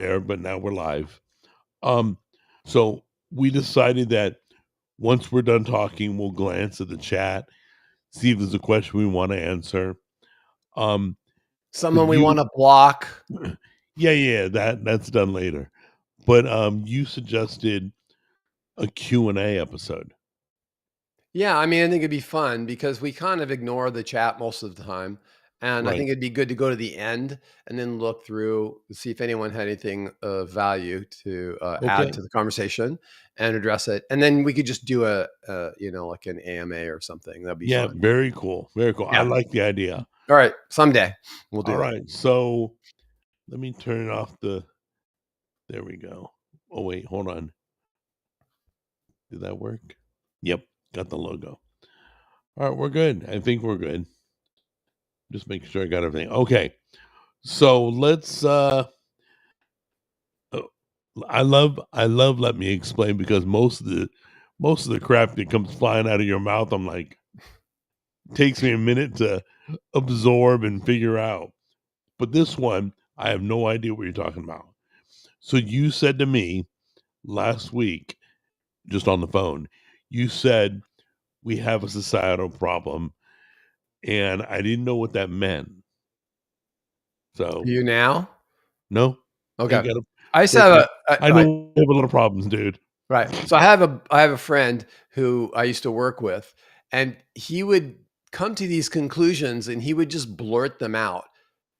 there, but now we're live. Um, so we decided that once we're done talking, we'll glance at the chat, see if there's a question we want to answer. But Someone we want to block. yeah, that's done later. But you suggested a Q&A episode. Yeah, I mean, I think it'd be fun because we kind of ignore the chat most of the time. And I Right. think it'd be good to go to the end and then look through to see if anyone had anything of value to add Okay. to the conversation and address it. And then we could just do like an AMA or something. That'd be Yeah, fun. very cool. Very cool. I Yeah. like the idea. All right. Someday we'll do All that. right. So let me turn off there we go. Oh wait, hold on. Did that work? Yep, got the logo. All right, we're good. I think we're good. Just making sure I got everything. Okay. So let's I love let me explain, because most of the crap that comes flying out of your mouth, I'm like, takes me a minute to absorb and figure out. But this one, I have no idea what you're talking about. So you said to me last week, just on the phone, you said we have a societal problem, and I didn't know what that meant. So You now? no, ain't Okay. got a I just listen. have I know we have a lot of problems, dude. right. So I have a friend who I used to work with, and he would come to these conclusions and he would just blurt them out.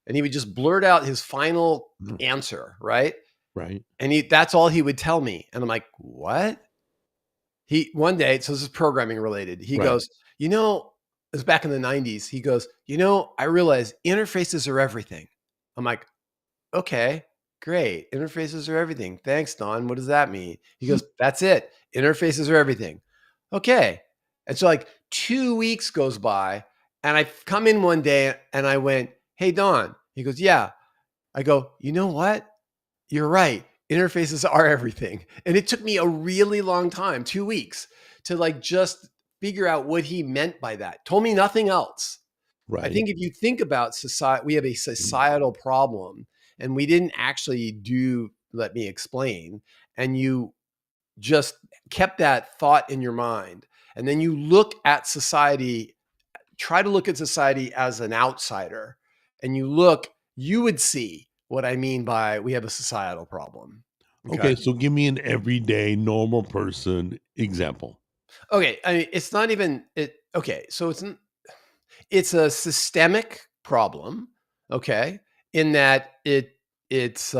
And he would just blurt out his final answer, right? Right. And that's all he would tell me. And I'm like, "What?" He one day, so this is programming related. He Right. goes, it was back in the 90s. He goes, I realize interfaces are everything. I'm like, "Okay, great. Interfaces are everything. Thanks, Don. What does that mean?" He goes, "That's it. Interfaces are everything." Okay. And so like 2 weeks goes by and I come in one day and I went, "Hey, Don." He goes, "Yeah." I go, "You know what? You're right. Interfaces are everything." And it took me a really long time, 2 weeks, to like just figure out what he meant by that. Told me nothing else. I Right. think if you think about society, we have a societal problem, and we didn't actually let me explain, and you just kept that thought in your mind. And then you try to look at society as an outsider, and you would see what I mean by we have a societal problem. Okay. Okay, so give me an everyday normal person example. Okay. I mean, it's not even it. Okay. So it's a systemic problem, okay, in that it's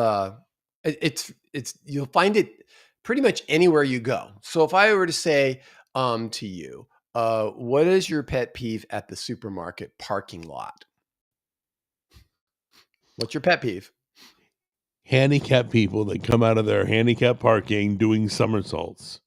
you'll find it pretty much anywhere you go. So if I were to say to you, what is your pet peeve at the supermarket parking lot? What's your pet peeve? Handicapped people that come out of their handicap parking doing somersaults.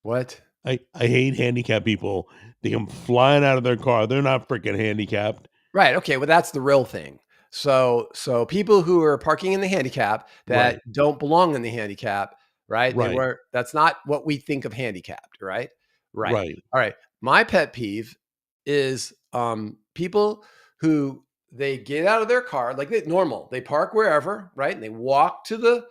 What? I hate handicapped people. They come flying out of their car. They're not freaking handicapped. Right. Okay. Well, that's the real thing. So people who are parking in the handicap that Right. don't belong in the handicap, right? They Right. were. That's not what we think of handicapped, right? Right. Right. All right. My pet peeve is people who they get out of their car like normal. They park wherever, right? And they walk to the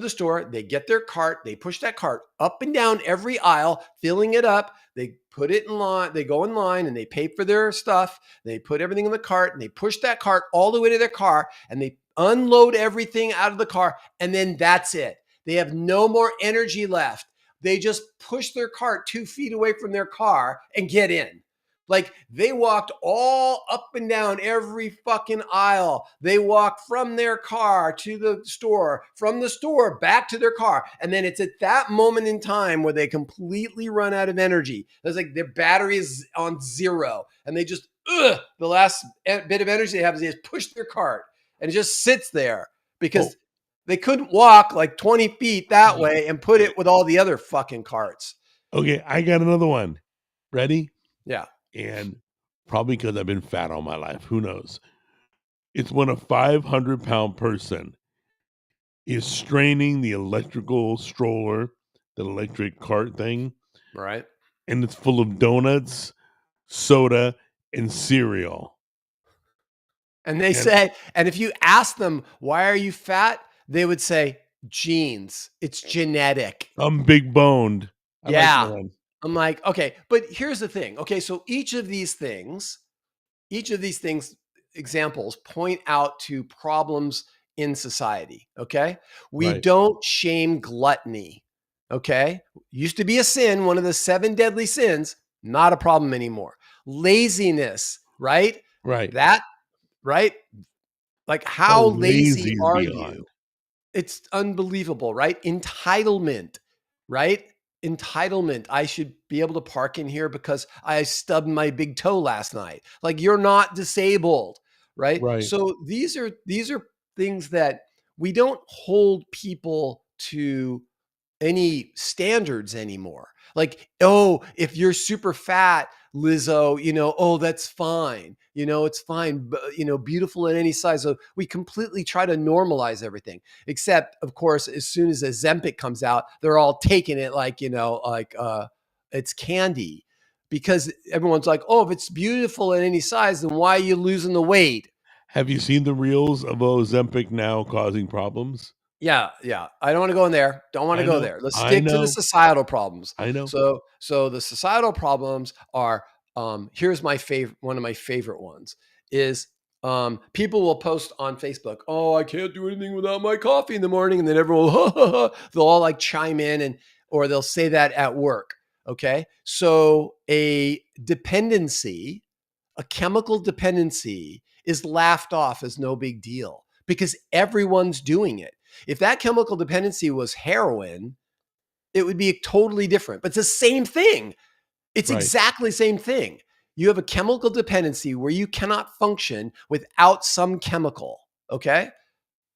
store, they get their cart, they push that cart up and down every aisle, filling it up. They put it in line, they go in line and they pay for their stuff. They put everything in the cart and they push that cart all the way to their car and they unload everything out of the car. And then that's it. They have no more energy left. They just push their cart 2 feet away from their car and get in. Like they walked all up and down every fucking aisle. They walked from their car to the store, from the store back to their car. And then it's at that moment in time where they completely run out of energy. It's like their battery is on zero and they just, the last bit of energy they have is they just push their cart and it just sits there because they couldn't walk like 20 feet that way and put it with all the other fucking carts. Okay, I got another one. Ready? Yeah. And probably because I've been fat all my life. Who knows? It's when a 500-pound person is straining the electrical stroller, the electric cart thing, Right. and it's full of donuts, soda, and cereal. And they And say, and if you ask them, why are you fat? They would say, genes. It's genetic. I'm big boned. I like Yeah. man. I'm like, okay, but here's the thing. Okay, so each of these things, examples point out to problems in society. Okay. We Right. don't shame gluttony. Okay. Used to be a sin, one of the 7 deadly sins, not a problem anymore. Laziness, right? Right. That, right? Like, Oh, how lazy lazy is are beyond. you? It's unbelievable, right? Entitlement, right? Entitlement. I should be able to park in here because I stubbed my big toe last night. Like, you're not disabled, right? Right. So these are things that we don't hold people to any standards anymore. Like, oh, if you're super fat, Lizzo, oh, that's fine. It's fine, beautiful in any size. So we completely try to normalize everything. Except, of course, as soon as Ozempic comes out, they're all taking it like, it's candy. Because everyone's like, oh, if it's beautiful in any size, then why are you losing the weight? Have you seen the reels of Ozempic now causing problems? Yeah, yeah. I don't want to go in there. Don't want to I go know. there. Let's I stick to the know. societal problems. I know. So the societal problems are here's my favorite one of my favorite ones is people will post on Facebook, "Oh, I can't do anything without my coffee in the morning." And then everyone will they'll all like chime in and or they'll say that at work, okay? So a dependency, a chemical dependency is laughed off as no big deal because everyone's doing it. If that chemical dependency was heroin, it would be totally different, but it's the same thing. It's Right. exactly the same thing. You have a chemical dependency where you cannot function without some chemical, okay?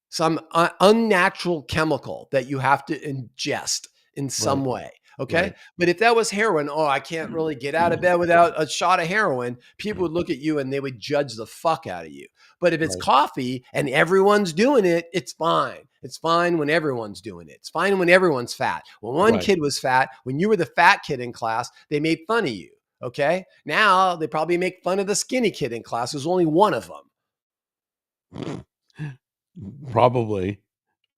Some unnatural chemical that you have to ingest in Right. some way. Okay. Right. But if that was heroin, oh, I can't really get out of bed without a shot of heroin, people would look at you and they would judge the fuck out of you. But if it's Right. coffee and everyone's doing it, it's fine. It's fine when everyone's doing it. It's fine when everyone's fat. When one Right. kid was fat, when you were the fat kid in class, they made fun of you. Okay. Now they probably make fun of the skinny kid in class. There's only one of them. Probably.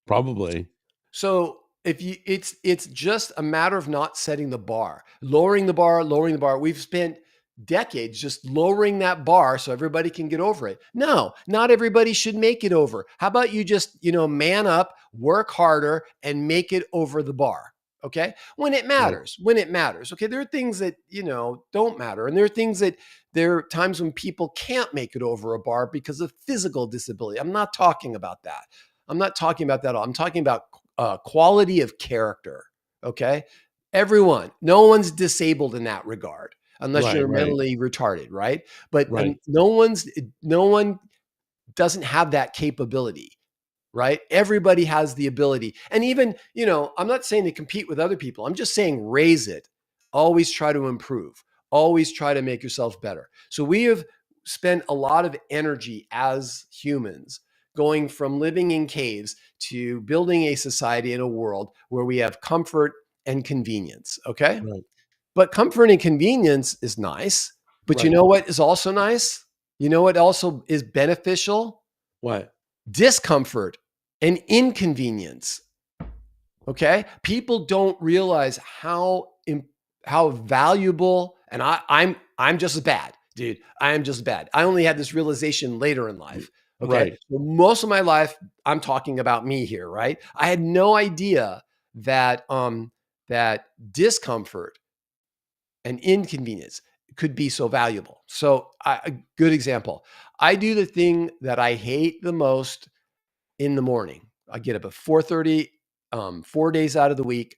Probably. So if you it's just a matter of not setting the bar, lowering the bar, lowering the bar. We've spent decades just lowering that bar so everybody can get over it. No, not everybody should make it over. How about you just, man up, work harder and make it over the bar? Okay? When it matters. When it matters. Okay, there are things that, don't matter and there are times when people can't make it over a bar because of physical disability. I'm not talking about that. I'm not talking about that at all. I'm talking about quality of character. Okay. Everyone, no one's disabled in that regard unless Right. you're Right. mentally retarded. Right. But Right. no one doesn't have that capability. Right. Everybody has the ability. And even, I'm not saying to compete with other people. I'm just saying raise it. Always try to improve. Always try to make yourself better. So we have spent a lot of energy as humans going from living in caves to building a society and a world where we have comfort and convenience. Okay. Right. But comfort and convenience is nice. But you Right. know what is also nice? You know what also is beneficial? What? Discomfort and inconvenience. Okay. People don't realize how valuable, and I'm just as bad, dude. I am just bad. I only had this realization later in life. Okay. Right. So most of my life, I'm talking about me here, right? I had no idea that that discomfort and inconvenience could be so valuable. So a good example. I do the thing that I hate the most in the morning. I get up at 4:30, 4 days out of the week,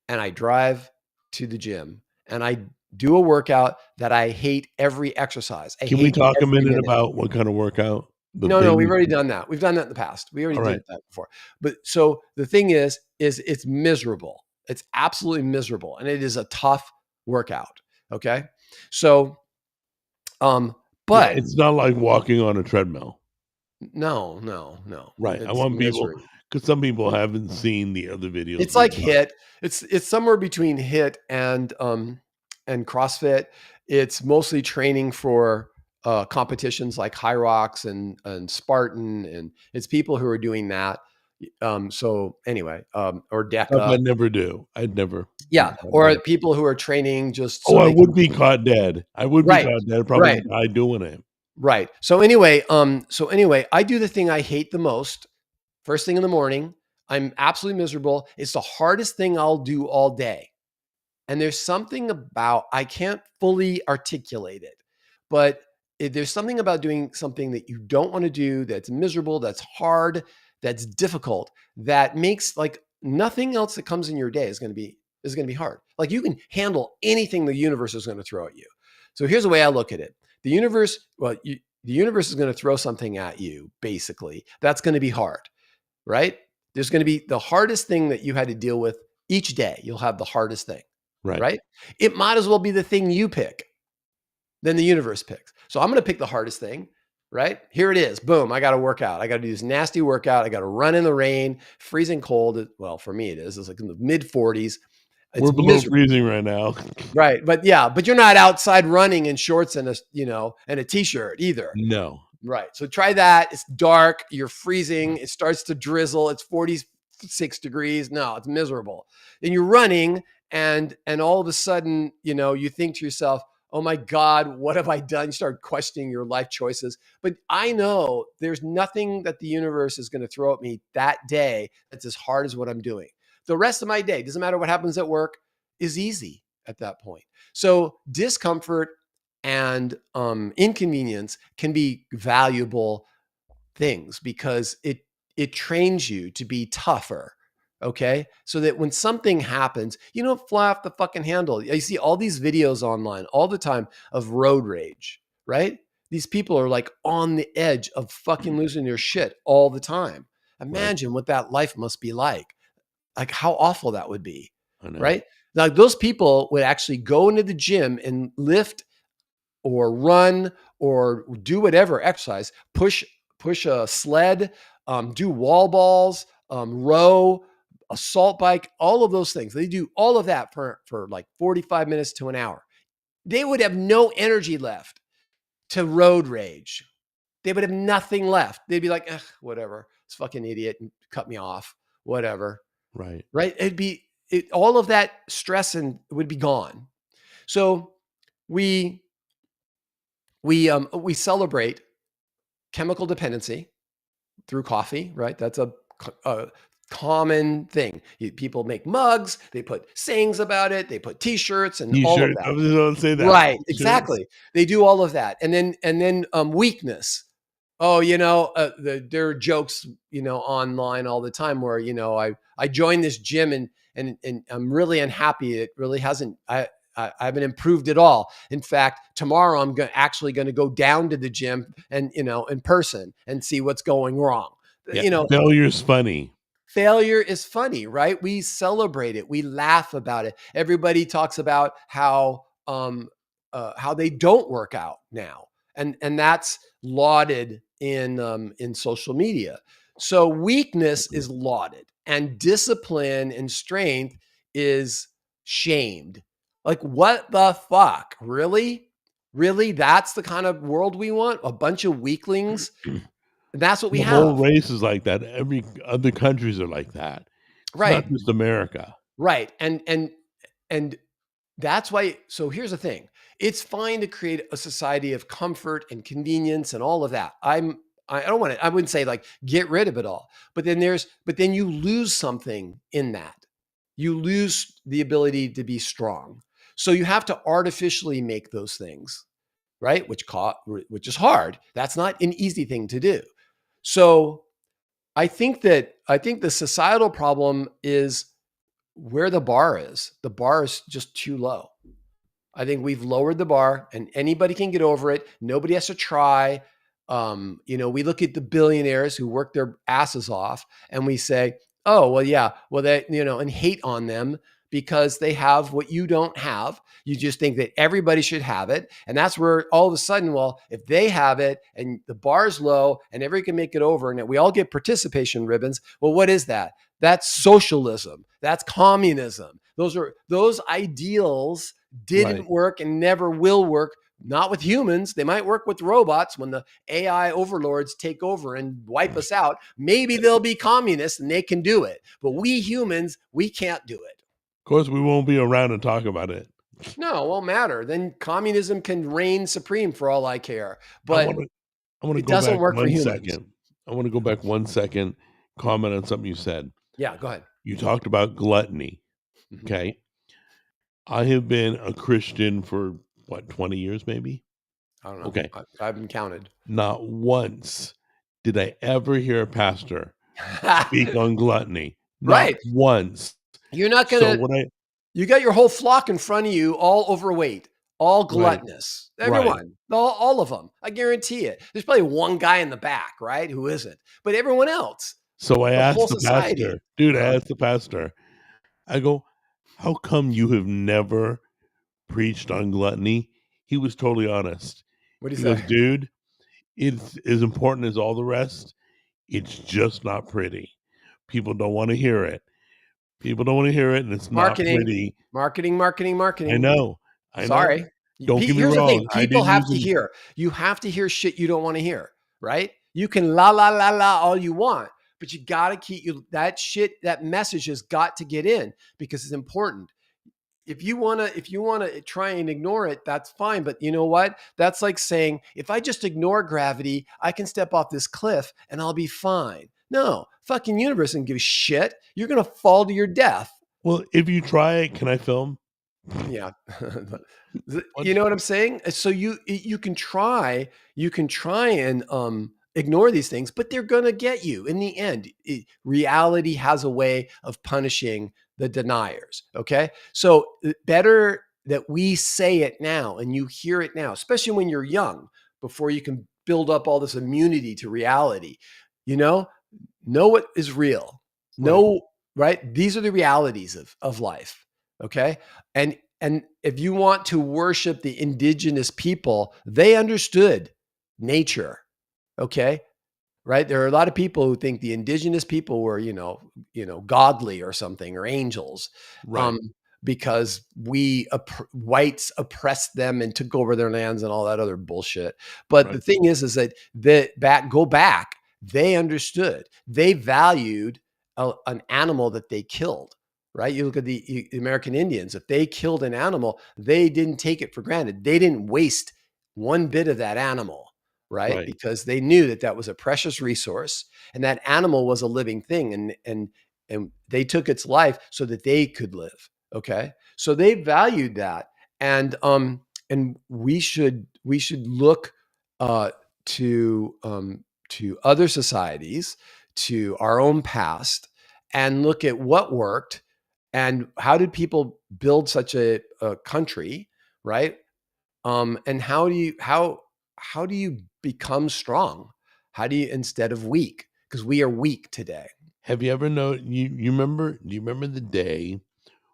and I drive to the gym and I do a workout that I hate every exercise. I Can we hate talk a every minute minute. about what kind of workout? The No, thing we've that already you done that. We've done that in the past. We already did Alright. that before. But so the thing is it's miserable. It's absolutely miserable and it is a tough workout. Okay. So, Yeah, but it's not like walking on a treadmill. no. Right. I It's want people misery. because some people haven't seen the other videos It's like we've done. HIIT. It's somewhere between HIIT and CrossFit. It's mostly training for competitions like Hyrox and Spartan, and it's people who are doing that. So anyway, or Stuff DECA, I'd never do. I'd never be yeah, caught or dead. people who are training just Oh, so I they can. would be caught dead. I would be Right, caught dead. I'd probably right, die doing it. right. So anyway, I do the thing I hate the most. First thing in the morning, I'm absolutely miserable. It's the hardest thing I'll do all day. And there's something about, I can't fully articulate it, but there's something about doing something that you don't want to do, that's miserable, that's hard, that's difficult, that makes like nothing else that comes in your day is going to be hard. Like you can handle anything the universe is going to throw at you. So here's the way I look at it. The universe, the universe is going to throw something at you, basically. That's going to be hard, right? There's going to be the hardest thing that you had to deal with each day. You'll have the hardest thing. Right? It might as well be the thing you pick than the universe picks. So I'm going to pick the hardest thing, right? Here it is. Boom. I got to work out. I got to do this nasty workout. I got to run in the rain, freezing cold. Well, for me, it is. It's like in the mid 40s. It's We're below miserable. freezing right now. Right. But yeah, but you're not outside running in shorts and a t-shirt either. No. Right. So try that. It's dark. You're freezing. It starts to drizzle. It's 46 degrees. No, it's miserable. And you're running and all of a sudden, you think to yourself, oh my God, what have I done? You start questioning your life choices. But I know there's nothing that the universe is going to throw at me that day that's as hard as what I'm doing. The rest of my day, doesn't matter what happens at work, is easy at that point. So discomfort and inconvenience can be valuable things because it trains you to be tougher. Okay. So that when something happens, you don't fly off the fucking handle. You see all these videos online all the time of road rage, right? These people are like on the edge of fucking losing their shit all the time. Imagine what that life must be like how awful that would be, right? Now, those people would actually go into the gym and lift or run or do whatever exercise, push a sled, do wall balls, row, assault bike, all of those things. They do all of that for like 45 minutes to an hour. They would have no energy left to road rage. They would have nothing left. They'd be like, whatever, this fucking idiot cut me off, whatever. Right. All of that stress and would be gone. So we celebrate chemical dependency through coffee, right? That's a common thing. People make mugs, they put sayings about it, they put T-shirts and all of that. I was going to say that. Right, exactly. They do all of that, and then weakness. Oh, there are jokes, online all the time where I joined this gym and I'm really unhappy. It really hasn't. I haven't improved at all. In fact, tomorrow I'm actually going to go down to the gym and in person and see what's going wrong. Yeah, failure's funny. Failure is funny, right? We celebrate it. We laugh about it. Everybody talks about how they don't work out now, and that's lauded in social media. So weakness is lauded, and discipline and strength is shamed. Like, what the fuck? Really? Really? That's the kind of world we want? A bunch of weaklings? That's what we have. The whole race is like that. Every other countries are like that. It's right. Not just America. Right. And that's why. So here's the thing. It's fine to create a society of comfort and convenience and all of that. I don't want to, I wouldn't say like get rid of it all, but then you lose something in that. You lose the ability to be strong. So you have to artificially make those things, right? Which is hard. That's not an easy thing to do. So I think the societal problem is where the bar is. The bar is just too low. I think we've lowered the bar and anybody can get over it. Nobody has to try. We look at the billionaires who work their asses off and we say, oh, well, yeah, well, they, and hate on them because they have what you don't have. You just think that everybody should have it. And that's where all of a sudden, well, if they have it and the bar's low and everybody can make it over and we all get participation ribbons, well, what is that? That's socialism. That's communism. Those ideals didn't work and never will work Not with humans. They might work with robots when the AI overlords take over and wipe us out. Maybe they'll be communists and they can do it. But we humans, we can't do it. Of course, we won't be around to talk about it. No, it won't matter. Then communism can reign supreme for all I care. I But want to it go doesn't back work for 1 humans. second. I want to go back 1 second, comment on something you said. Yeah, go ahead. You talked about gluttony. Mhm. Okay. I have been a Christian for what, 20 years maybe? I don't know. Okay. I've been counted. Not once did I ever hear a pastor speak on gluttony. Not Right. once. You're not So gonna. what I You got your whole flock in front of you, all overweight, all right, gluttonous. right. Everyone, all of them. I guarantee it. There's probably one guy in the back, right, who isn't, but everyone else, So I the whole asked the society. pastor, dude, I Uh-huh. asked the pastor, I go, how come you have never preached on gluttony? He was totally honest. What do He you goes, say? dude, it's as important as all the rest. It's just not pretty. People don't want to hear it. People don't want to hear it, and it's not Marketing, pretty. marketing, marketing, I marketing. know. I know. Sorry. Don't get me Here's the thing. wrong. I People didn't have use to it. hear. You have to hear shit you don't want to hear, right? You can la la la la all you want, but you got to keep that shit, that message has got to get in because it's important. If you want to try and ignore it, that's fine, but you know what? That's like saying if I just ignore gravity, I can step off this cliff and I'll be fine. No, fucking universe doesn't give a shit. You're going to fall to your death. Well, if you try it, can I film? Yeah. What? You know what I'm saying? So you can try and ignore these things, but they're going to get you in the end. Reality has a way of punishing the deniers, okay? So better that we say it now and you hear it now, especially when you're young, before you can build up all this immunity to reality. You know what is real. Right. Know, right? These are the realities of life. Okay. And if you want to worship the indigenous people, they understood nature. Okay. Right. There are a lot of people who think the indigenous people were, godly or something, or angels. Right. Because whites oppressed them and took over their lands and all that other bullshit. But Right. the thing is that go back, they understood. They valued an animal that they killed. Right? You look at the American Indians. If they killed an animal, they didn't take it for granted. They didn't waste one bit of that animal, right? Right. Because they knew that that was a precious resource, and that animal was a living thing, and they took its life so that they could live. Okay, so they valued that, and we should look to other societies, to our own past, and look at what worked and how did people build such a country, right? And how do you become strong? How do you, instead of weak? Because we are weak today. Have you ever known? You remember? Do you remember the day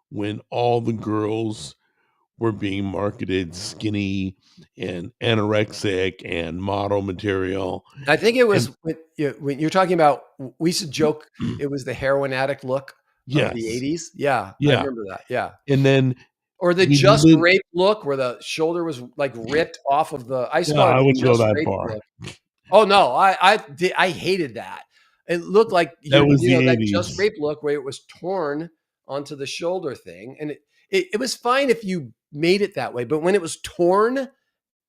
when all the girls were being marketed skinny and anorexic and model material? I think it was And when you're talking about. We used to joke it was the heroin addict look of the yes, 80s. Yeah, I yeah. remember that. Yeah. And then Or the we Just lit. Rape look where the shoulder was like ripped off of the. I used to No, call it I the wouldn't go Just that Rape far. look. Oh no, I hated that. It looked like That was the that Just 80s. Rape look where it was torn onto the shoulder thing, and it was fine if you made it that way, but when it was torn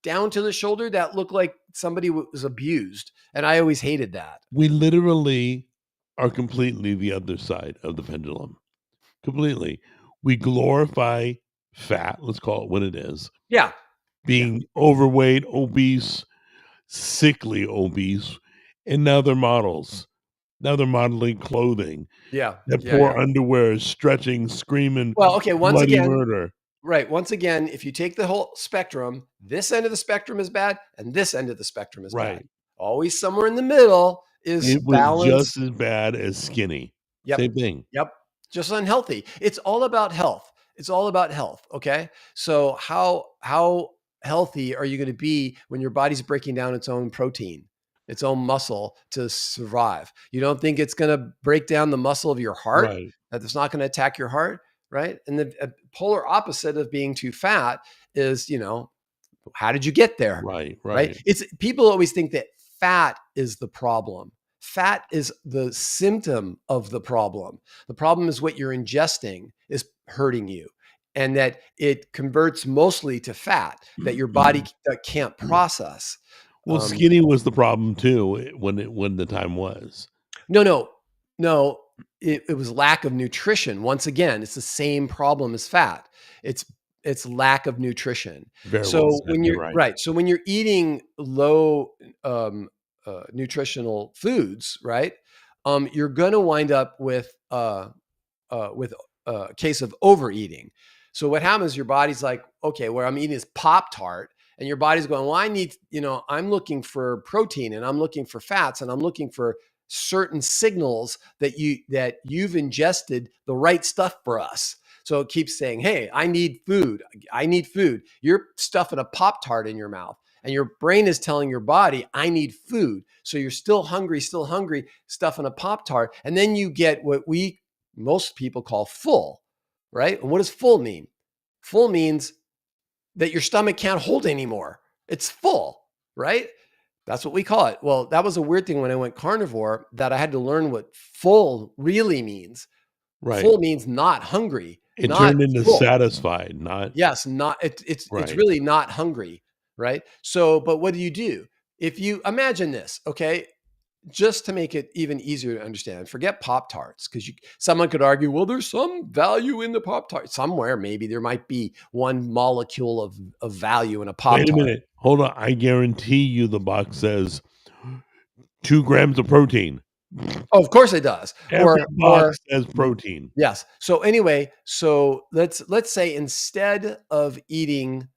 down to the shoulder, that looked like somebody was abused, and I always hated that. We literally are completely the other side of the pendulum. Completely. We glorify fat, let's call it what it is, Yeah, being overweight, obese, sickly obese, and now they're models. Now they're modeling clothing. yeah, That yeah, poor yeah. underwear is stretching, screaming Well, okay. Once bloody again, murder. right. Once again, if you take the whole spectrum, this end of the spectrum is bad, and this end of the spectrum is bad. Right. Always somewhere in the middle is It was balance. just as bad as skinny. Yep. Same thing. Yep. Just unhealthy. It's all about health. It's all about health. Okay. So how healthy are you going to be when your body's breaking down its own protein, its own muscle to survive? You don't think it's going to break down the muscle of your heart? Right. That it's not going to attack your heart, right? And the polar opposite of being too fat is, How did you get there? Right. Right? It's people always think that fat is the problem. Fat is the symptom of the problem. The problem is what you're ingesting is hurting you, and that it converts mostly to fat that your body can't process. Well, skinny was the problem too when the time was. No. It was lack of nutrition. Once again, it's the same problem as fat. It's lack of nutrition. Very So well said. when You're you're right. right, so when you're eating low nutritional foods, right, you're going to wind up with a case of overeating. So what happens? Your body's like, okay, what I'm eating is Pop-Tart, and your body's going, well, I need, I'm looking for protein, and I'm looking for fats, and I'm looking for certain signals that you've ingested the right stuff for us. So it keeps saying, hey, I need food. I need food. You're stuffing a Pop-Tart in your mouth, and your brain is telling your body, I need food. So you're still hungry, stuffing a Pop-Tart. And then you get what most people call full, right? And what does full mean? Full means that your stomach can't hold anymore. It's full, right? That's what we call it. Well, that was a weird thing when I went carnivore, that I had to learn what full really means. Right. Full means not hungry. It not turned into full. satisfied, not Yes, not it's Right. really not hungry, right? So, but what do? If you imagine this, okay, just to make it even easier to understand, forget Pop-Tarts, because someone could argue, well, there's some value in the Pop-Tart. Somewhere, maybe there might be one molecule of value in a Pop-Tart. Wait a minute. Hold on. I guarantee you the box says 2 grams of protein. Oh, of course it does. Every box says protein. Yes. So anyway, let's say instead of eating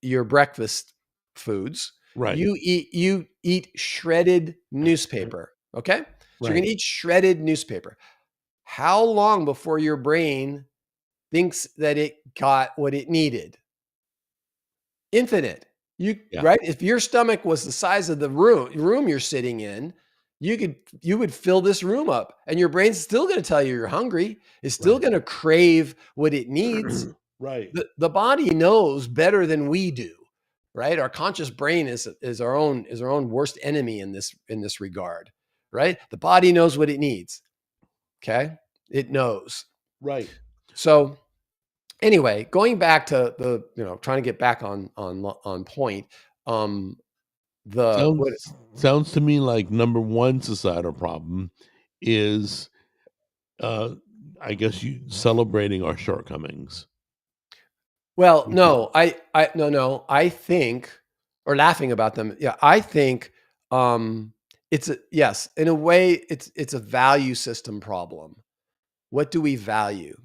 your breakfast foods, Right. you eat shredded newspaper. Okay. So you're going to eat shredded newspaper. How long before your brain thinks that it got what it needed? Infinite. Right? If your stomach was the size of the room you're sitting in, you would fill this room up, and your brain's still going to tell you you're hungry. It's still going to crave what it needs. Right. The body knows better than we do. Right? Our conscious brain is our own worst enemy in this regard. Right? The body knows what it needs. Okay? It knows. Right. So anyway, going back to the, trying to get back on point. Sounds to me like number one societal problem is, I guess celebrating our shortcomings. Well, no, I think, or laughing about them. Yeah, I think yes, in a way, it's a value system problem. What do we value,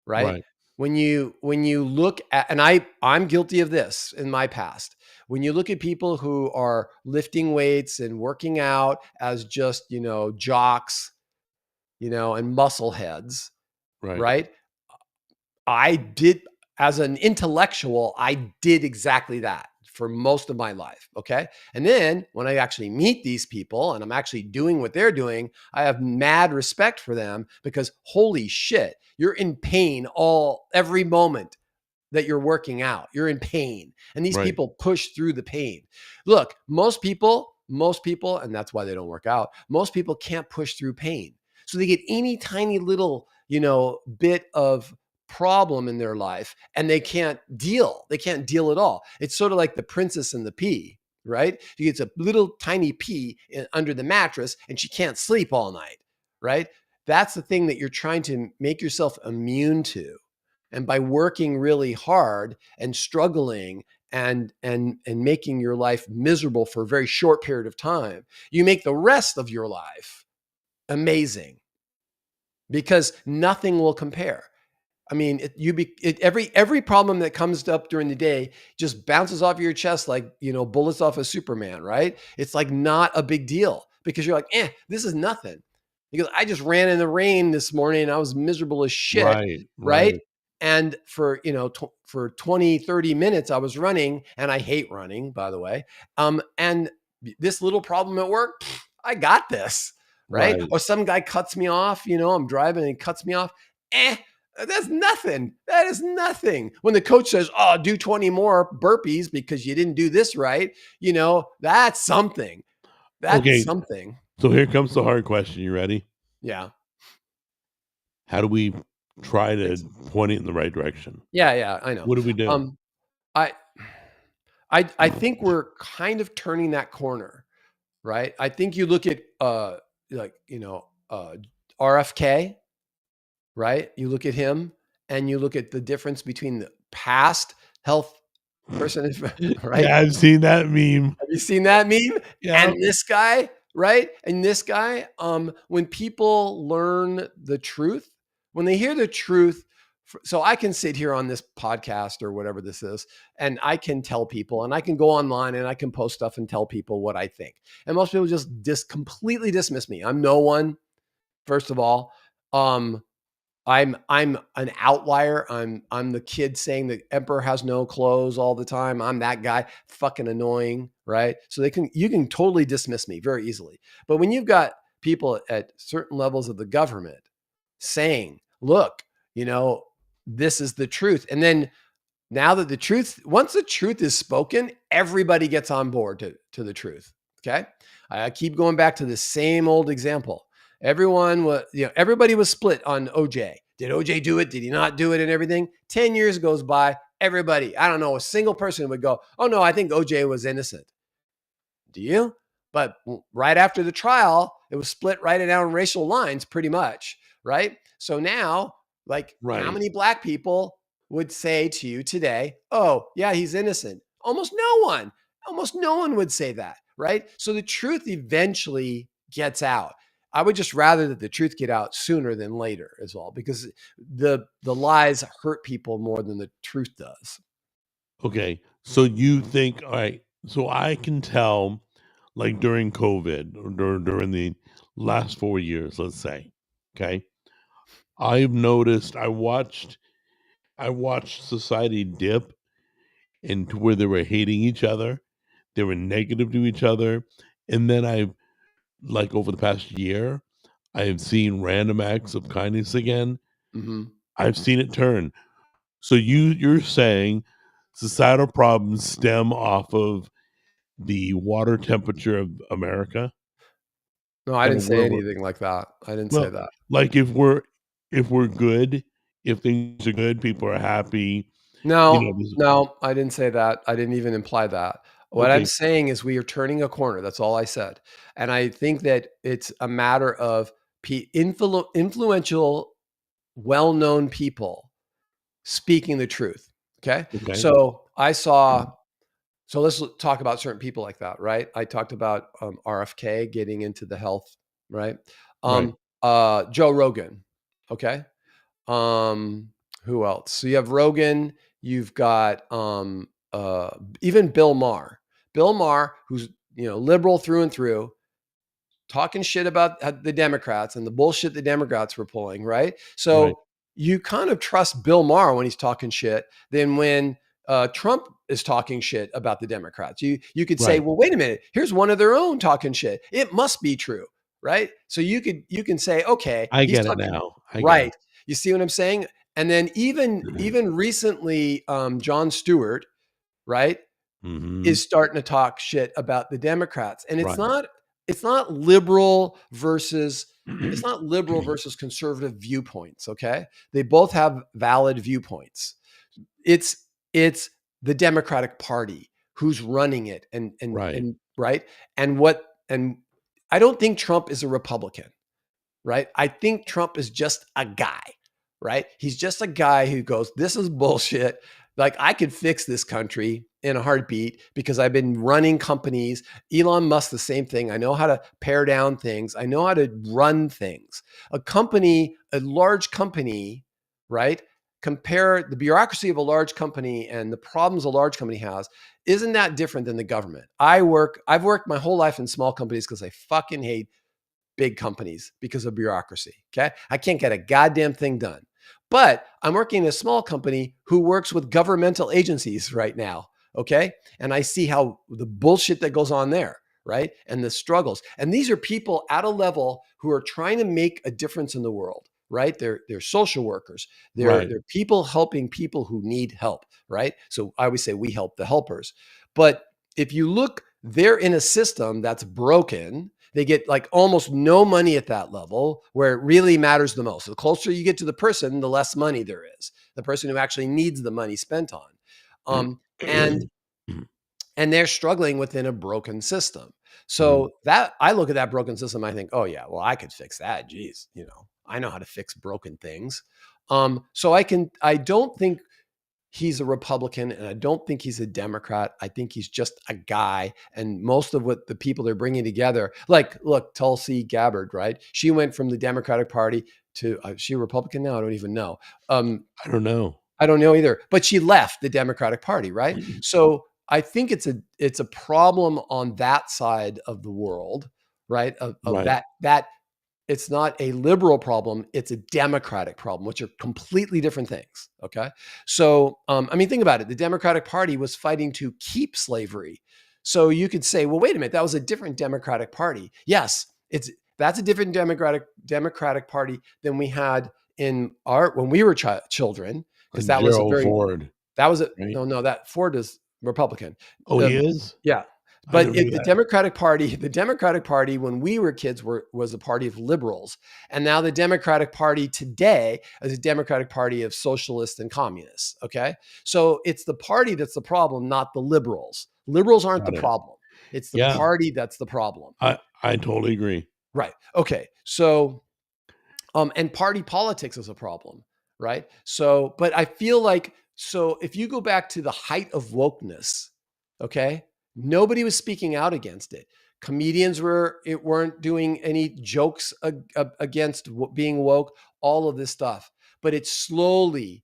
right? When you look at, and I'm guilty of this in my past. When you look at people who are lifting weights and working out as just, jocks, and muscle heads, right? I did, as an intellectual, I did exactly that for most of my life. Okay. And then when I actually meet these people and I'm actually doing what they're doing, I have mad respect for them, because holy shit, you're in pain every moment that you're working out. You're in pain. And these people push through the pain. Look, most people, and that's why they don't work out, most people can't push through pain. So they get any tiny little, bit of problem in their life, and they can't deal at all. It's sort of like the Princess and the Pea, right? She gets a little tiny pea under the mattress and she can't sleep all night, right? That's the thing that you're trying to make yourself immune to. And by working really hard and struggling and making your life miserable for a very short period of time, you make the rest of your life amazing, because nothing will compare. I mean, every problem that comes up during the day just bounces off your chest like, bullets off of Superman, right? It's like not a big deal, because you're like, this is nothing. Because I just ran in the rain this morning and I was miserable as shit, right? And for 20, 30 minutes I was running, and I hate running, by the way. And this little problem at work, I got this, right? Or some guy cuts me off, I'm driving and he cuts me off. That's nothing. That is nothing. When the coach says, "Oh, do 20 more burpees because you didn't do this right," that's something. That's Okay, something. so here comes the hard question. You ready? Yeah. How do we try to It's point it in the right direction? yeah, I know. What do we do? Um, I I think we're kind of turning that corner, right? I think you look at like, RFK, right? You look at him and you look at the difference between the past health person, right? Yeah, I've seen that meme. Have you seen that meme? Yeah. And this guy, right? And this guy, when people learn the truth, when they hear the truth, so I can sit here on this podcast or whatever this is, and I can tell people, and I can go online and I can post stuff and tell people what I think. And most people just completely dismiss me. I'm no one, first of all. I'm an outlier. I'm the kid saying the emperor has no clothes all the time. I'm that guy, fucking annoying, right? So you can totally dismiss me very easily. But when you've got people at certain levels of the government saying, "Look, this is the truth," and then now that once the truth is spoken, everybody gets on board to the truth. Okay, I keep going back to the same old example. Everybody was split on OJ. Did OJ do it? Did he not do it? And everything. 10 years goes by. Everybody, I don't know, a single person would go, "Oh no, I think OJ was innocent." Do you? But right after the trial, it was split right down racial lines, pretty much. Right. So now, like, how Right. many black people would say to you today, "Oh, yeah, he's innocent"? Almost no one. Almost no one would say that. Right. So the truth eventually gets out. I would just rather that the truth get out sooner than later as well, because the lies hurt people more than the truth does. Okay. So you think, all right, so I can tell, like during COVID or during the last 4 years, let's say, okay, I've noticed I watched society dip into where they were hating each other, they were negative to each other, and then like over the past year, I have seen random acts of kindness again. Mm-hmm. I've seen it turn. So you're saying societal problems stem off of the water temperature of America? No, I Kind didn't of say where we're anything like that. I didn't say well, that. like if we're good, if things are good, people are happy, No, this no, I didn't say that. I didn't even imply that. What I'm okay, saying is we are turning a corner. That's all I said. And I think that it's a matter of influential, well-known people speaking the truth. Okay. okay, So let's talk about certain people like that, right? I talked about RFK getting into the health, right? right, Joe Rogan. Okay. Um, who else? So you have Rogan, you've got even Bill Maher. Bill Maher, who's liberal through and through, talking shit about the Democrats and the bullshit the Democrats were pulling, right? right, So you kind of trust Bill Maher when he's talking shit than when Trump is talking shit about the Democrats. You could say, right. well, wait a minute, here's one of their own talking shit. It must be true, right? So you can say, okay, I he's get it talking now. I get it. right. You see what I'm saying? And then even recently, Jon Stewart, right, Mhm. is starting to talk shit about the Democrats. And Right. it's not liberal versus it's not liberal versus conservative viewpoints, okay? They both have valid viewpoints. It's the Democratic Party who's running it Right. and right? And I don't think Trump is a Republican, right? I think Trump is just a guy, right? He's just a guy who goes, "This is bullshit. Like, I could fix this country in a heartbeat because I've been running companies." Elon Musk, the same thing. I know how to pare down things. I know how to run things. A large company, right? Compare the bureaucracy of a large company and the problems a large company has. Isn't that different than the government? I've worked my whole life in small companies because I fucking hate big companies because of bureaucracy. Okay. I can't get a goddamn thing done. But I'm working in a small company who works with governmental agencies right now. Okay. And I see how the bullshit that goes on there, right? And the struggles. And these are people at a level who are trying to make a difference in the world. right? They're social workers. Right. They're people helping people who need help, right? So I always say we help the helpers. But if you look, they're in a system that's broken. They get like almost no money at that level where it really matters the most. The closer you get to the person, the less money there is. The person who actually needs the money spent on. And they're struggling within a broken system. So that I look at that broken system, I think, oh yeah, well, I could fix that. Geez, I know how to fix broken things. So I don't think he's a Republican and I don't think he's a Democrat. I think he's just a guy. And most of what the people they're bringing together, like, look, Tulsi Gabbard, right? She went from the Democratic Party to, is she a Republican now? I don't even know. I don't know. I don't know either, but she left the Democratic Party, right? So I think it's a problem on that side of the world, right? Of Right. that it's not a liberal problem, it's a democratic problem, which are completely different things. Okay. So, I mean, think about it. The Democratic Party was fighting to keep slavery. So you could say, well, wait a minute, that was a different Democratic Party. Yes, that's a different Democratic Party than we had when we were children, because that was a Gerald very, Ford. that was a, Right? no, that Ford is Republican. Oh, he is? Yeah. I But never knew the that. Democratic Party, when we were kids, was a party of liberals. And now the Democratic Party today is a Democratic Party of socialists and communists. Okay. So it's the party that's the problem, not the liberals. Liberals aren't the Got it. problem. It's the Yeah. party that's the problem. I totally agree. Right. Okay. So, and party politics is a problem. Right. So, but I feel like, so if you go back to the height of wokeness, okay, nobody was speaking out against it. Comedians weren't doing any jokes against being woke, all of this stuff. But it's slowly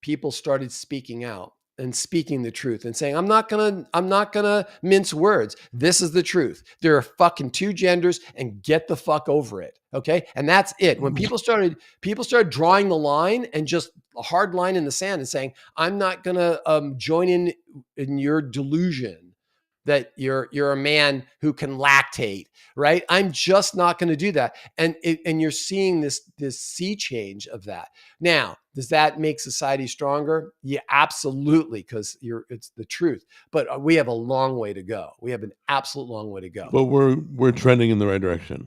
people started speaking out and speaking the truth and saying, I'm not gonna mince words. This is the truth. There are fucking two genders and get the fuck over it. Okay. And that's it. When people started drawing the line and just a hard line in the sand and saying, I'm not gonna join in your delusion that you're a man who can lactate, right? I'm just not going to do that. And you're seeing this sea change of that. Now, does that make society stronger? Yeah, absolutely, because it's the truth. But we have a long way to go. We have an absolute long way to go. But we're trending in the right direction.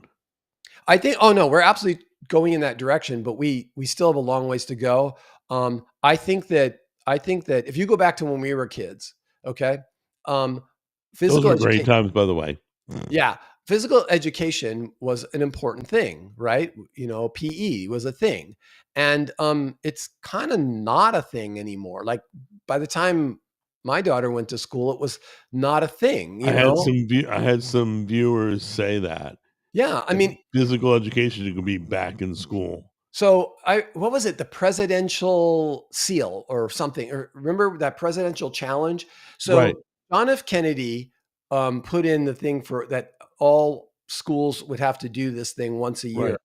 I think. Oh no, we're absolutely going in that direction, but we still have a long ways to go. I think that if you go back to when we were kids, okay. Those were great times, by the way. Yeah. Physical education was an important thing, right? PE was a thing. And it's kind of not a thing anymore. Like by the time my daughter went to school, it was not a thing. I had some viewers say that. Yeah. I mean, physical education could be back in school. So what was it? The presidential seal or something, or remember that presidential challenge? So Right. John F. Kennedy put in the thing for that all schools would have to do this thing once a year,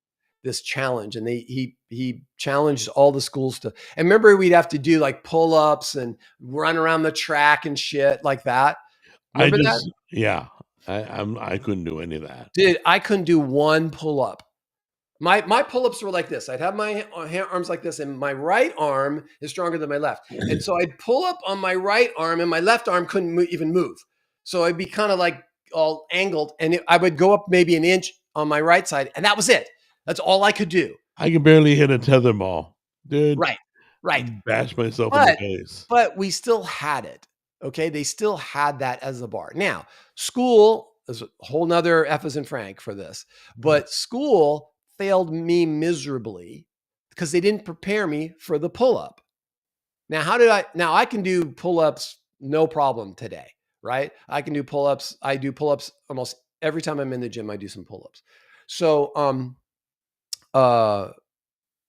this challenge. And he challenged all the schools to, and remember we'd have to do like pull-ups and run around the track and shit like that. Remember that? Yeah. I couldn't do any of that. Dude, I couldn't do one pull-up. My pull-ups were like this. I'd have my arms like this, and my right arm is stronger than my left. And so I'd pull up on my right arm, and my left arm couldn't even move. So I'd be kind of like all angled, and I would go up maybe an inch on my right side, and that was it. That's all I could do. I could barely hit a tetherball, dude. Right. Bash myself in the face. But we still had it. Okay, they still had that as a bar. Now, school is a whole nother F as in Frank for this, but school failed me miserably because they didn't prepare me for the pull-up. Now, I can do pull-ups no problem today, right? I can do pull-ups. I do pull-ups almost every time I'm in the gym. I do some pull-ups. So,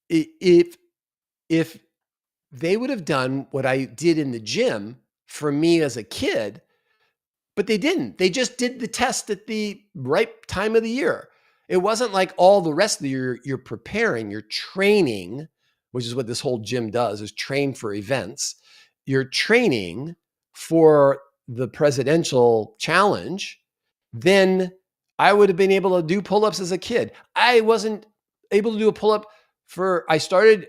if they would have done what I did in the gym for me as a kid, but they didn't. They just did the test at the right time of the year. It wasn't like all the rest of the year you're preparing, you're training, which is what this whole gym does, is train for events. You're training for the presidential challenge. Then I would have been able to do pull-ups as a kid. I wasn't able to do a pull-up I started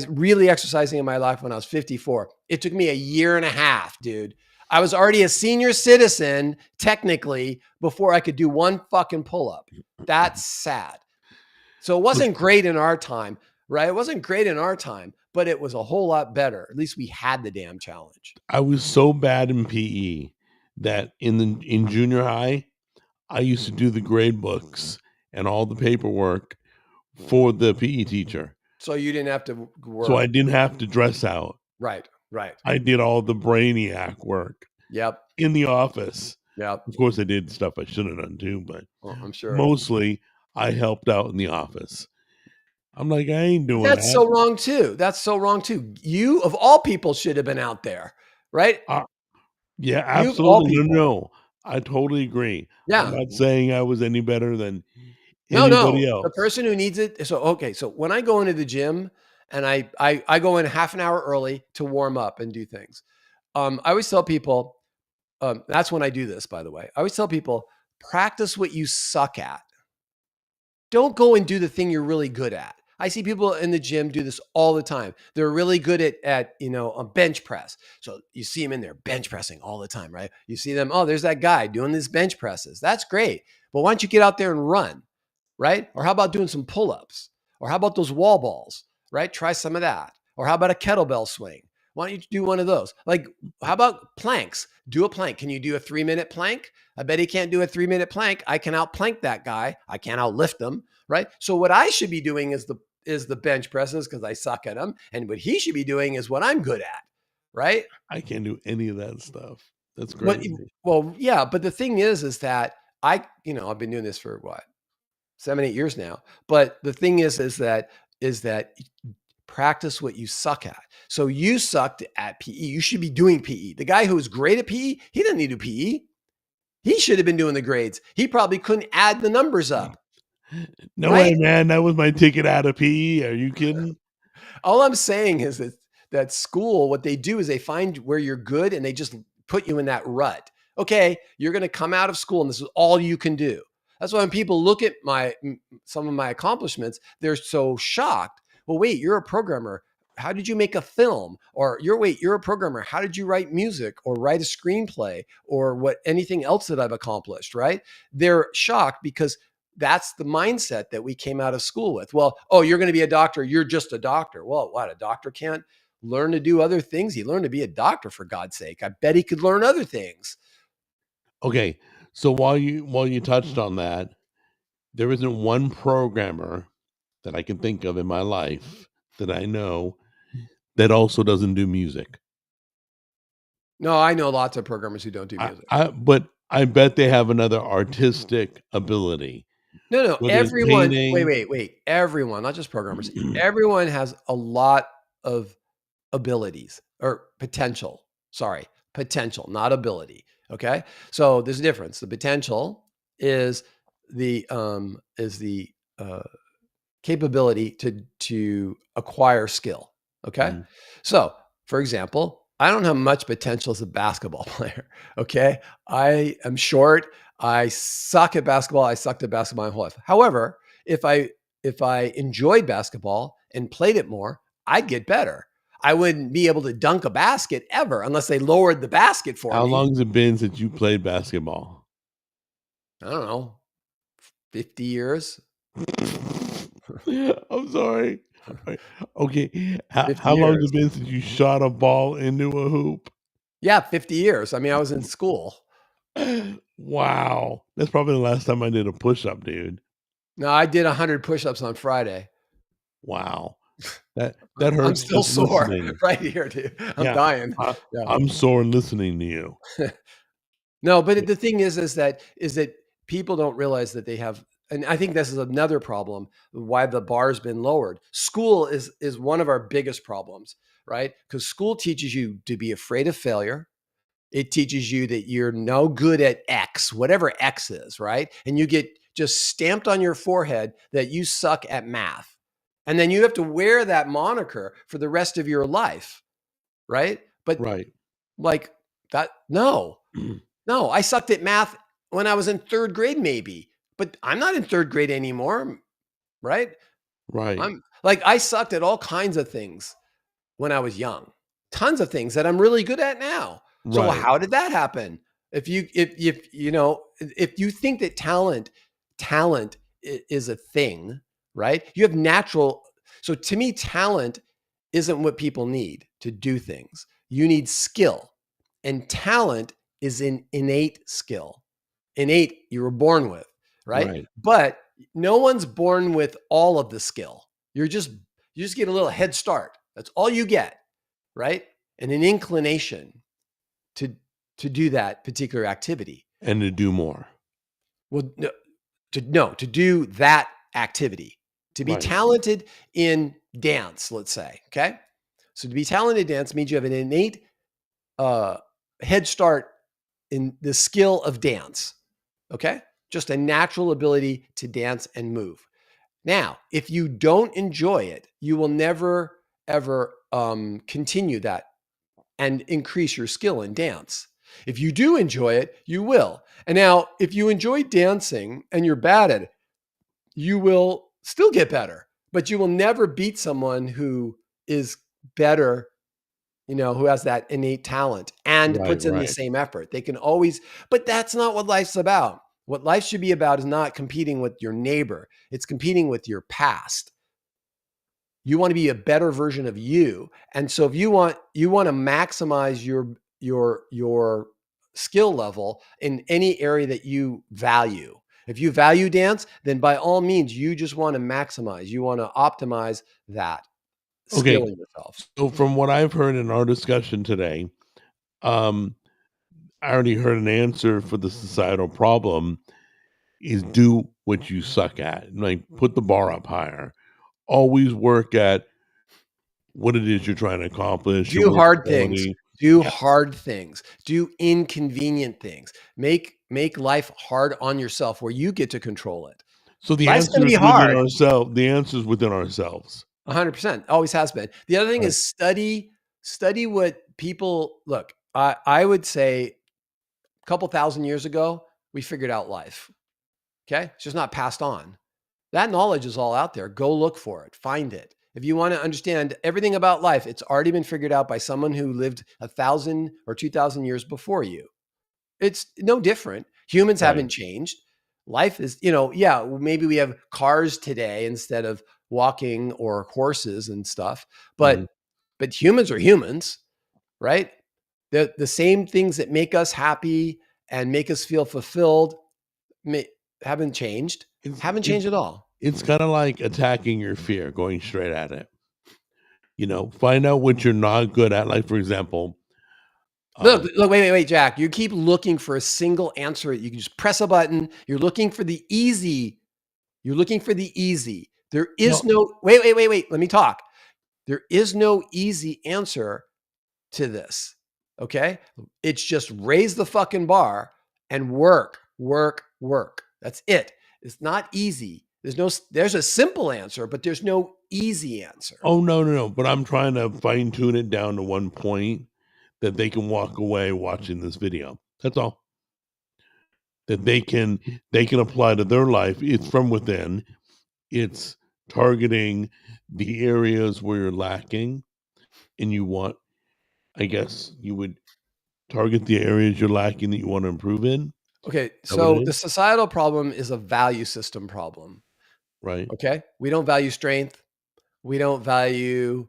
really exercising in my life when I was 54. It took me a year and a half, dude. I was already a senior citizen, technically, before I could do one fucking pull-up. That's sad. So it wasn't great in our time, right? It wasn't great in our time, but it was a whole lot better. At least we had the damn challenge. I was so bad in PE that in junior high, I used to do the grade books and all the paperwork for the PE teacher. So you didn't have to work. So I didn't have to dress out. Right, right. I did all the brainiac work Yep, in the office. yep. Of course, I did stuff I shouldn't have done too, but Well, I'm sure. mostly I helped out in the office. I'm like, I ain't doing That's that. so wrong too. That's so wrong too. You of all people should have been out there, right? Yeah, You of all absolutely. people. No, I totally agree. Yeah. I'm not saying I was any better than No, anybody the else. person who needs it. So, okay. So when I go into the gym and I go in half an hour early to warm up and do things, I always tell people, that's when I do this, by the way. I always tell people, practice what you suck at. Don't go and do the thing you're really good at. I see people in the gym do this all the time. They're really good at a bench press. So you see them in there bench pressing all the time, right? You see them, oh, there's that guy doing these bench presses. That's great. But why don't you get out there and run, right? Or how about doing some pull-ups? Or how about those wall balls, right? Try some of that. Or how about a kettlebell swing? Why don't you do one of those? Like, how about planks? Do a plank. Can you do a 3-minute plank? I bet he can't do a 3-minute plank. I can outplank that guy. I can't outlift him, right? So what I should be doing is the bench presses because I suck at them. And what he should be doing is what I'm good at, right? I can't do any of that stuff. That's But crazy. well, yeah. But the thing is that I've been doing this for what, 7-8 years now. But the thing is that practice what you suck at. So you sucked at PE. You should be doing PE. The guy who was great at PE, he didn't need to do PE. He should have been doing the grades. He probably couldn't add the numbers up. No way, man. That was my ticket out of PE. Are you kidding? All I'm saying is that school, what they do is they find where you're good and they just put you in that rut. Okay, you're going to come out of school and this is all you can do. That's why when people look at some of my accomplishments, they're so shocked. Well, wait, you're a programmer. How did you make a film? Or you're a programmer. How did you write music or write a screenplay or anything else that I've accomplished, right? They're shocked because that's the mindset that we came out of school with. Well, oh, you're going to be a doctor. You're just a doctor. Well, what? A doctor can't learn to do other things. He learned to be a doctor, for God's sake. I bet he could learn other things. Okay. So while you touched on that, there isn't one programmer that I can think of in my life that I know that also doesn't do music. No, I know lots of programmers who don't do music. But I bet they have another artistic ability. No, everyone. Wait. Everyone, not just programmers. Everyone has a lot of abilities or potential. Sorry, potential, not ability. Okay, so there's a difference. The potential is the capability to acquire skill. Okay, so for example, I don't have much potential as a basketball player. Okay, I am short. I suck at basketball. I sucked at basketball my whole life. However, if I enjoyed basketball and played it more, I'd get better. I wouldn't be able to dunk a basket ever unless they lowered the basket for me. How long has it been since you played basketball? I don't know, 50 years. I'm sorry. Okay. How long has it been since you shot a ball into a hoop? Yeah, 50 years. I mean, I was in school. Wow. That's probably the last time I did a push-up, dude. No, I did 100 push-ups on Friday. Wow. That hurts. I'm still sore right here, dude. I'm dying. I'm sore listening to you. No, but the thing is that people don't realize that they have, and I think this is another problem why the bar's been lowered. School is one of our biggest problems, right? Because school teaches you to be afraid of failure. It teaches you that you're no good at X, whatever X is, right? And you get just stamped on your forehead that you suck at math. And then you have to wear that moniker for the rest of your life, right? But like that, no, I sucked at math when I was in 3rd grade, maybe, but I'm not in 3rd grade anymore, right? Right. I'm like, I sucked at all kinds of things when I was young, tons of things that I'm really good at now. So Right. how did that happen? If you know, if you think that talent is a thing, right? You have natural. So to me, talent isn't what people need to do things. You need skill, and talent is an innate skill. Innate, you were born with, right? Right. But no one's born with all of the skill. You just get a little head start. That's all you get, right? And an inclination to to do that particular activity. And to do more. Well, to do that activity, to be Right. talented in dance, let's say. Okay, so to be talented in dance means you have an innate head start in the skill of dance. Okay, just a natural ability to dance and move. Now, if you don't enjoy it, you will never ever continue that and increase your skill in dance. If you do enjoy it, you will. And now, if you enjoy dancing and you're bad at it, you will still get better, but you will never beat someone who is better, who has that innate talent and Right. puts in the Right. same effort. They can always, but that's not what life's about. What life should be about is not competing with your neighbor, it's competing with your past. You want to be a better version of you. And so if you want to maximize your skill level in any area that you value. If you value dance, then by all means, you just want to maximize. You want to optimize that skill Okay. in yourself. So from what I've heard in our discussion today, um, I already heard an answer for the societal problem is do what you suck at. Like put the bar up higher. Always work at what it is you're trying to accomplish, your Do work hard things. quality. Do Yeah. hard things. Do inconvenient things. Make life hard on yourself where you get to control it. So the Life's answer going to is be within hard. ourselves. The answer is within ourselves. 100%. Always has been. The other thing Right. is study what people look. I would say a couple thousand years ago, we figured out life. Okay. It's just not passed on. That knowledge is all out there. Go look for it. Find it. If you want to understand everything about life, it's already been figured out by someone who lived 1,000 or 2,000 years before you. It's no different. Humans Right. haven't changed. Life is, yeah, maybe we have cars today instead of walking or horses and stuff, but Mhm. but humans are humans, right? The same things that make us happy and make us feel fulfilled haven't changed. It's Haven't it's changed at all. it's kinda like attacking your fear, going straight at it. Find out what you're not good at. Like, for example, Look, um wait, Jack. You keep looking for a single answer. You can just press a button. You're looking for the easy. You're looking for the easy. There is no, no, wait. Let me talk. There is no easy answer to this. Okay. It's just raise the fucking bar and work. That's it. It's not easy. There's a simple answer, but there's no easy answer. oh, no, but I'm trying to fine tune it down to one point that they can walk away watching this video. That's all. That they can apply to their life. It's from within. It's targeting the areas where you're lacking, and you want I guess you would target the areas you're lacking that you want to improve in. Is Okay. that what it So the is? societal problem is a value system problem. Right. Okay. We don't value strength. We don't value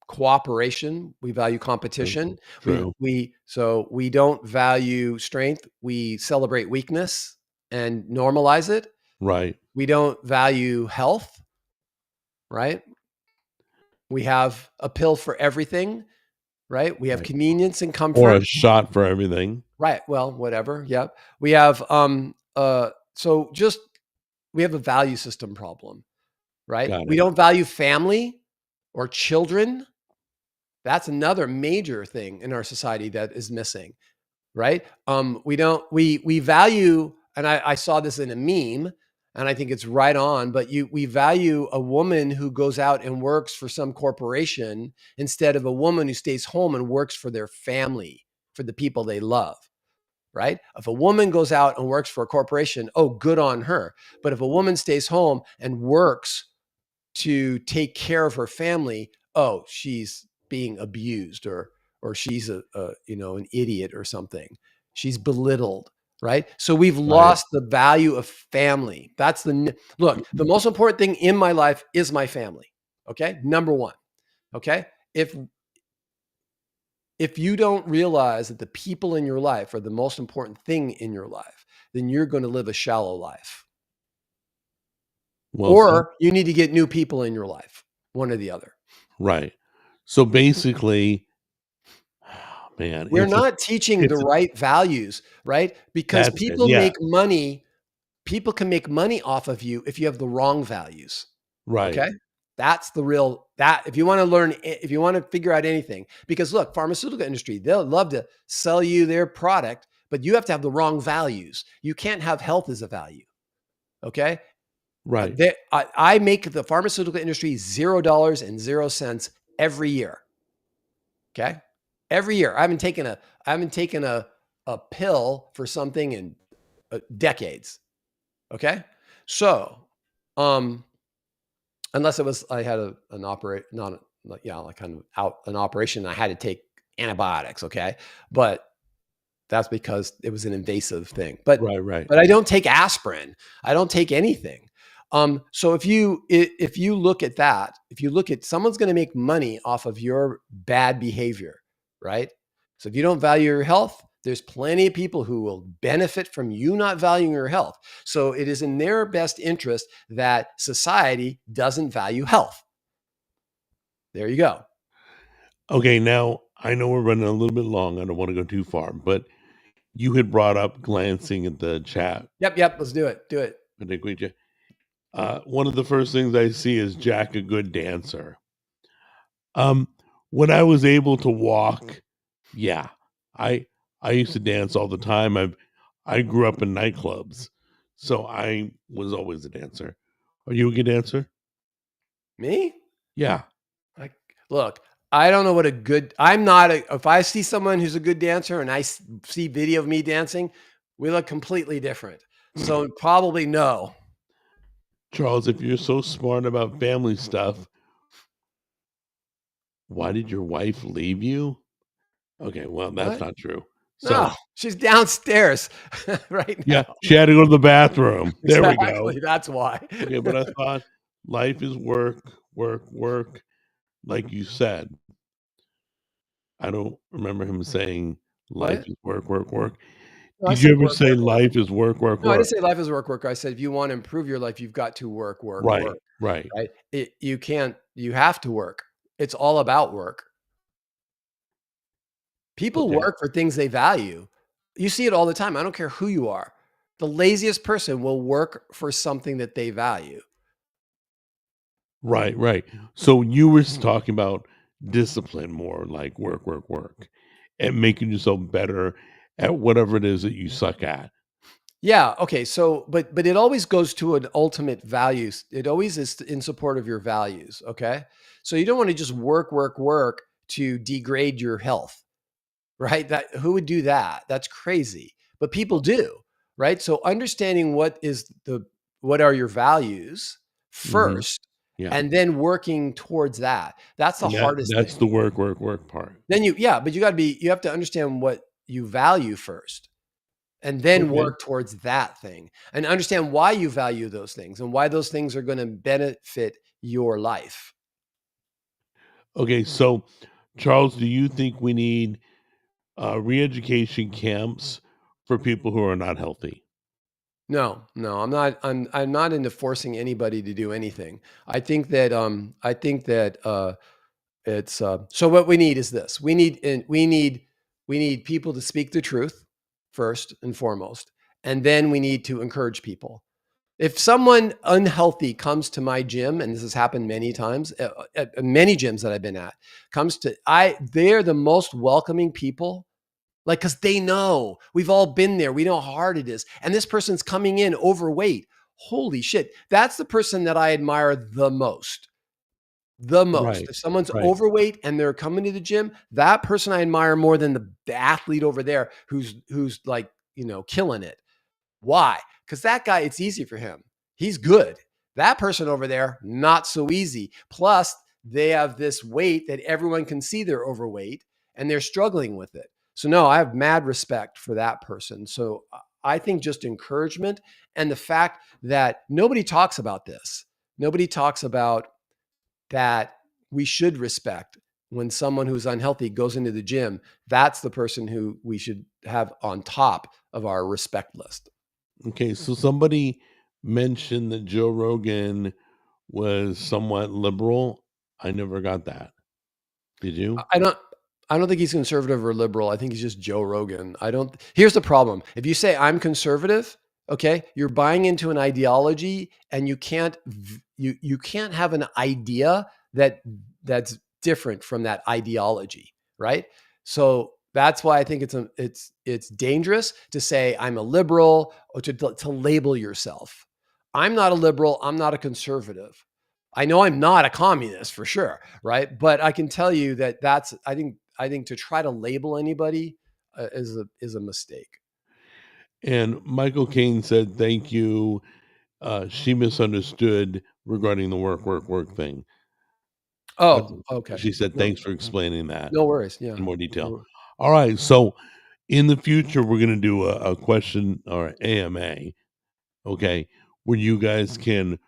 cooperation. We value True. competition. True. We don't value strength. We celebrate weakness and normalize it. Right. We don't value health, right? We have a pill for everything, right? We have Right. convenience and Or comfort, a shot for everything. right? Well, whatever. Yep. We have so just we have a value system problem, right? Got We it. don't value family or children. That's another major thing in our society that is missing, right? We value, and I saw this in a meme, and I think it's right on, but we value a woman who goes out and works for some corporation instead of a woman who stays home and works for their family, for the people they love, right? If a woman goes out and works for a corporation, oh, good on her. But if a woman stays home and works to take care of her family, oh, she's being abused, or she's a an idiot or something. She's belittled, right? So we've Right. lost the value of family. That's look, the most important thing in my life is my family. Okay? Number one. Okay? If you don't realize that the people in your life are the most important thing in your life, then you're going to live a shallow life. Well said. Or you need to get new people in your life, one or the other. Right. So basically, man, We're not teaching the right values, right? Because that's it, people yeah. make money. People can make money off of you if you have the wrong values. Right. Okay. That's the real, that if you want to learn, if you want to figure out anything, because look, pharmaceutical industry, they'll love to sell you their product, but you have to have the wrong values. You can't have health as a value. Okay. Right. I make the pharmaceutical industry $0 every year. Okay. Every year. I haven't taken a pill for something in decades. Okay. So, unless it was, I had an operation, like kind of out an operation. I had to take antibiotics. Okay. But that's because it was an invasive thing. But Right. I don't take aspirin. I don't take anything. So if you look at that, if you look at someone's going to make money off of your bad behavior, right? So if you don't value your health, there's plenty of people who will benefit from you not valuing your health. So it is in their best interest that society doesn't value health. There you go. Okay, now I know we're running a little bit long. I don't want to go too far, but you had brought up glancing at the chat. Yep. Let's do it. Do it. I think one of the first things I see is Jack, a good dancer. When I was able to walk, yeah, I used to dance all the time. I grew up in nightclubs, so I was always a dancer. Are you a good dancer? Me? Yeah. Look, I don't know what if I see someone who's a good dancer and I see video of me dancing, we look completely different. So probably no. Charles, if you're so smart about family stuff, why did your wife leave you? Okay, well, that's What? not true. So, No, she's downstairs right yeah, now. she had to go to the bathroom. There we go. Exactly. That's why. Okay, but I thought life is work, work, like you said. I don't remember him saying life What? is work. No, I Did you said ever work, say work, work. life is work? No, I didn't say life is work. I said if you want to improve your life, you've got to work. Right. Right? You have to work. It's all about work. People Okay. work for things they value. You see it all the time. I don't care who you are. The laziest person will work for something that they value. Right. So you were talking about discipline more, like work, and making yourself better at whatever it is that you suck at. Yeah. Okay. So, but it always goes to an ultimate values. It always is in support of your values. Okay. So you don't want to just work to degrade your health, right? Who would do that? That's crazy. But people do, right? So understanding what are your values Mhm. first, Yeah. and then working towards that. That's the And hardest that's thing. the work part. Then but you have to understand what you value first, and then Okay. work towards that thing, and understand why you value those things and why those things are going to benefit your life. Okay, so Charles, do you think we need re-education camps for people who are not healthy? No, I'm not. I'm not into forcing anybody to do anything. I think that it's so what we need is this. We need people to speak the truth first and foremost, and then we need to encourage people. If someone unhealthy comes to my gym, and this has happened many times at many gyms that I've been at, they're the most welcoming people. Like, because they know we've all been there. We know how hard it is. And this person's coming in overweight. Holy shit. That's the person that I admire the most. The most. Right. If someone's Right. overweight and they're coming to the gym, that person I admire more than the athlete over there who's like, killing it. Why? Because that guy, it's easy for him. He's good. That person over there, not so easy. Plus, they have this weight that everyone can see they're overweight and they're struggling with it. So, no, I have mad respect for that person. So, I think just encouragement and the fact that nobody talks about this. Nobody talks about that we should respect when someone who's unhealthy goes into the gym. That's the person who we should have on top of our respect list. Okay, so somebody mentioned that Joe Rogan was somewhat liberal. I never got that. Did you? I don't think he's conservative or liberal. I think he's just Joe Rogan. Here's the problem. If you say I'm conservative, okay, you're buying into an ideology and you can't have an idea that's different from that ideology, right? So that's why I think it's dangerous to say I'm a liberal or to label yourself. I'm not a liberal, I'm not a conservative. I know I'm not a communist for sure, right? But I can tell you that I think to try to label anybody is a mistake. And Michael Caine said, "Thank you." She misunderstood regarding the work thing. Oh, okay. She said, "Thanks for explaining that No worries. Yeah. in more detail." No- All right, so in the future, we're going to do a question or AMA, okay, where you guys can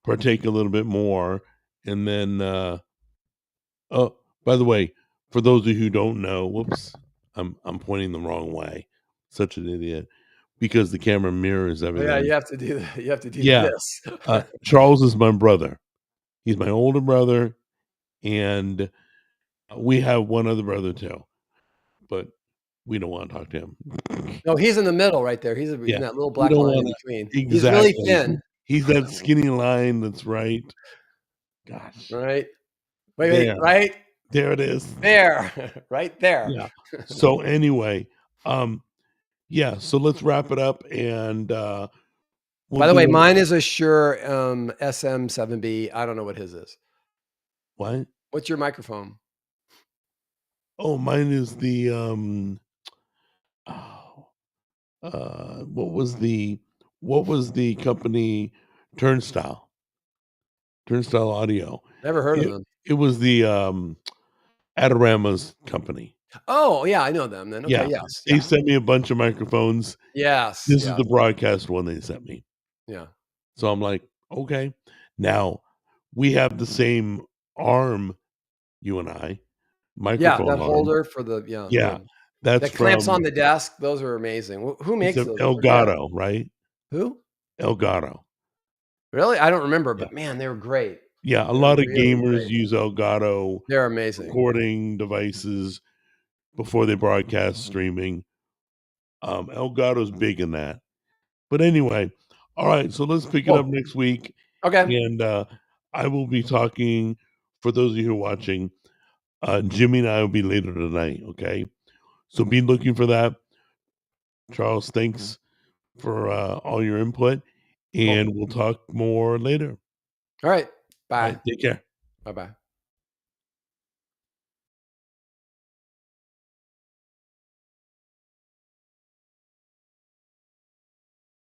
partake a little bit more, and then oh, by the way, for those of you who don't know, whoops, I'm pointing the wrong way. Such an idiot because the camera mirrors everything. Yeah, you have to do that. You have to do Yeah. this. Charles is my brother. He's my older brother, and we have one other brother too, but we don't want to talk to him. No, he's in the middle right there. He's in Yeah, that little we black don't line in wanna between. He's really exactly. thin, He's that skinny line that's right. Gosh, right? Wait, there, right there it is. there, right there. Yeah. So anyway, yeah. So let's wrap it up, and we'll By the way, do mine is a Shure SM7B. I don't know what his is. what? What's your microphone? Oh, mine is the oh, what was the company? Turnstile. Turnstile Audio. Never heard of It them. it was the Adorama's company. Oh, yeah, I know them then. Yeah. Okay, yes. They Yeah. sent me a bunch of microphones. Yes. This is Yeah. the broadcast one they sent me. Yeah. So I'm like, okay. Now we have the same arm, you and I, Yeah, microphone that arm. holder for the Yeah. That's that clamps from on the desk. Those are amazing. Who it's makes a those? I forget. Elgato, right? Who? Elgato. Really? I don't remember, Yeah. but man, they were great. Yeah, a They're lot of really gamers great. use Elgato They're amazing. recording devices before they broadcast streaming. Elgato's big in that. But anyway, all right, so let's pick it up next week. Okay. And I will be talking, for those of you who are watching, Jimmy and I will be later tonight, okay? So be looking for that. Charles, thanks for all your input, and we'll talk more later. All right. All Bye. right, take care. Bye-bye.